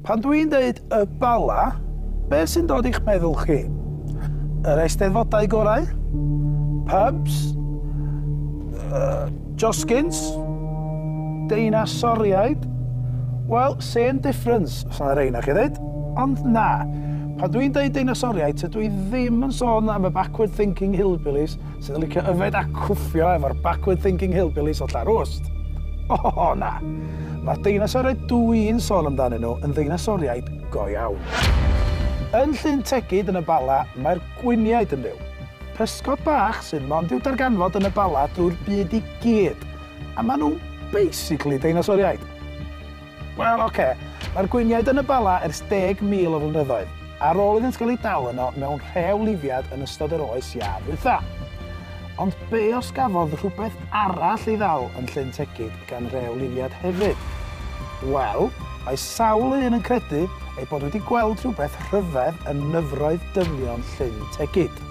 Pan dwi'n dweud y Bala, beth sy'n dod i'ch meddwl chi? Yr eisteddfodau gorau? Pubs? Josgins? Deinasoriaid? Wel, same difference, os yna reina chi ddweud. Ond na, pan dwi'n dweud deinasoriaid, dwi ddim yn sôn am y backward thinking hillbillies sydd yn licio yfed a cwffio efo'r backward thinking hillbillies o Llanrwst. O, na. Mae'r deinasoriaid dwi'n sôn amdanyn nhw yn deinasoriaid go iawn. Yn Llyn Tegid yn y Bala, mae'r gwiniaid yn byw. Pysgod bach sydd mond i'w darganfod yn y Bala drwy'r byd i gyd. A maen nhw'n basically deinasoriaid. Wel, oce. Mae'r gwiniaid yn y Bala ers 10,000 o flynyddoedd. Ar ôl iddynt cael ei dal yno mewn rhewlifiad yn ystod yr oes Iâ Ddwytha. Ond be os gafodd rhywbeth arall i ddal yn Llyn Tegid gan rhewlifiad hefyd? Wel, mae sawl un yn credu ei bod wedi gweld rhywbeth rhyfedd yn nyfroedd dynion Llyn Tegid.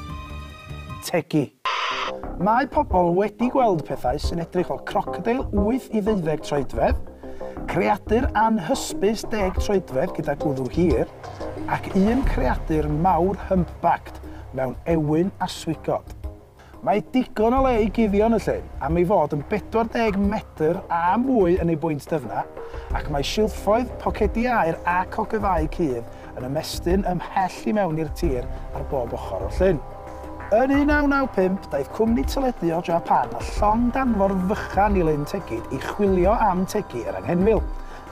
Tegi. Mae pobl wedi gweld pethau sy'n edrych o crocodile 8 i 12 troedfedd, creadur anhysbys 10 troedfedd gyda gwddw hir, ac un creadur mawr humpbacked mewn ewyn a swigod. Mae digon o le i guddio yn y llyn am ei fod yn 40 metr a mwy yn ei bwynt dyfna, ac mae silffoedd, pocedi aer a cogefau cudd yn ymestyn ymhell i mewn i'r tir ar bob ochr o'r llyn. Yn 1995, daeth cwmni teledu o Japan a llong danfor fychan i Llyn Tegid i chwilio am tegi yr anghenfil,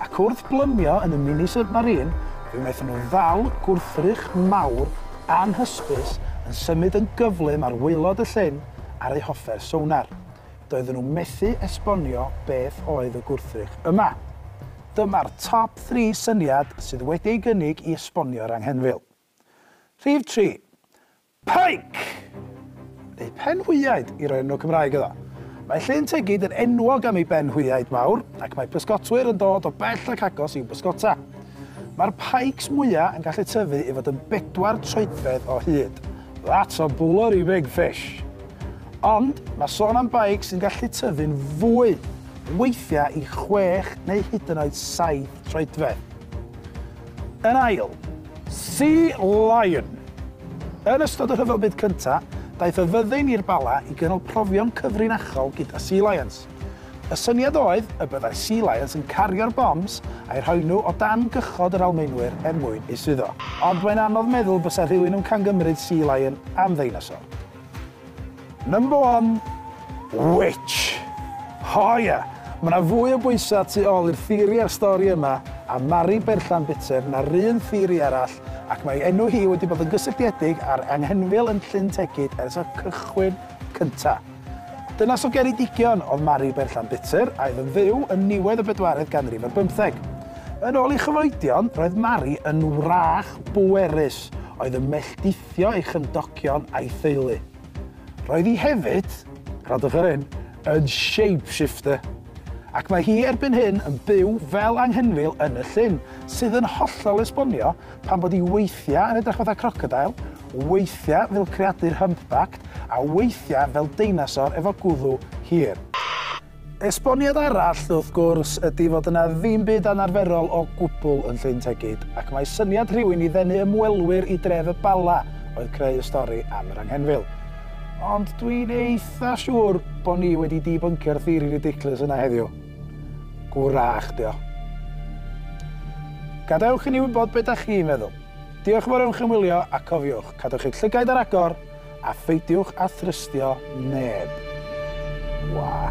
ac wrth blymio yn y mini-submarine, fe wnaethon nhw ddal gwrthrych mawr anhysbys yn symud yn gyflym ar waelod y llyn ar ei hoffer sonar. Doedden nhw methu esbonio beth oedd y gwrthrych yma. Dyma'r top 3 syniad sydd wedi ei gynnig i esbonio'r anghenfil. Rhif 3. Pike! Neu penhwyaid i roi enw Cymraeg iddo. Mae Llyn Tegid yn enwog am ei benhwyaid mawr, ac mae pysgotwyr yn dod o bell ac agos i'w bysgota. Mae'r pikes mwyaf yn gallu tyfu i fod yn 4 troedfedd o hyd. That's a bloody big fish. Ond mae sôn am pikes yn gallu tyfu'n fwy, weithiau i 6 neu hyd yn oed 7 troedfedd. Yn ail, sea lion. Yn ystod y Rhyfel Byd cyntaf, daeth y fyddin i'r Bala i gynnal profion cyfrinachol gyda sea lions. Y syniad oedd y byddai sea lions yn cario'r bombs a'i rhoi nhw o dan gychod yr Almaenwyr mwyn eu swyddo. Ond mae'n anodd meddwl bysa rhywun yn camgymryd sea lion am ddeinosor. Number 1. Witch. O ia, mae yna fwy o bwysau tu ôl i'r theori a'r stori yma a Mari Berllan-Bitzer na'r un theori arall, ac mae enw hi wedi bod yn gysylltiedig ar anghenfil yn Llyn Tegid ers y cychwyn cyntaf. Dyna so geredigion oedd Mari Berllan-Bitzer a oedd yn fyw yn niwedd y 4edd ganrif ar 15. Yn ôl ei chyfoedion, roedd Mari yn wrach bwerus oedd yn melltithio ei chymdogion a'i theulu. Roedd hi hefyd, rhodwch yr un, yn shapeshifter. Ac mae hi erbyn hyn yn byw fel anghenfil yn y llyn, sydd yn hollol esbonio pan bod hi weithiau yn edrych fatha crocodile, weithiau fel creadur humpbacked, a weithiau fel deinosor efo gwddw hir. Esboniad arall, wrth gwrs, ydy fod yna ddim byd anarferol o gwbl yn Llyn Tegid, ac mae syniad rhywun i ddenu ymwelwyr i dref y Bala oedd creu y stori am yr anghenfil. Ond dwi'n eitha siŵr bod ni wedi dibyncio'r theori ridiculous yna heddiw. Gwrach, dio. Gadewch i ni wybod beth ydych chi'n meddwl. Diolch fawr am chymwylio a cofiwch, cadwch eich llygaid ar agor a pheidiwch â thrystio neb. Wa.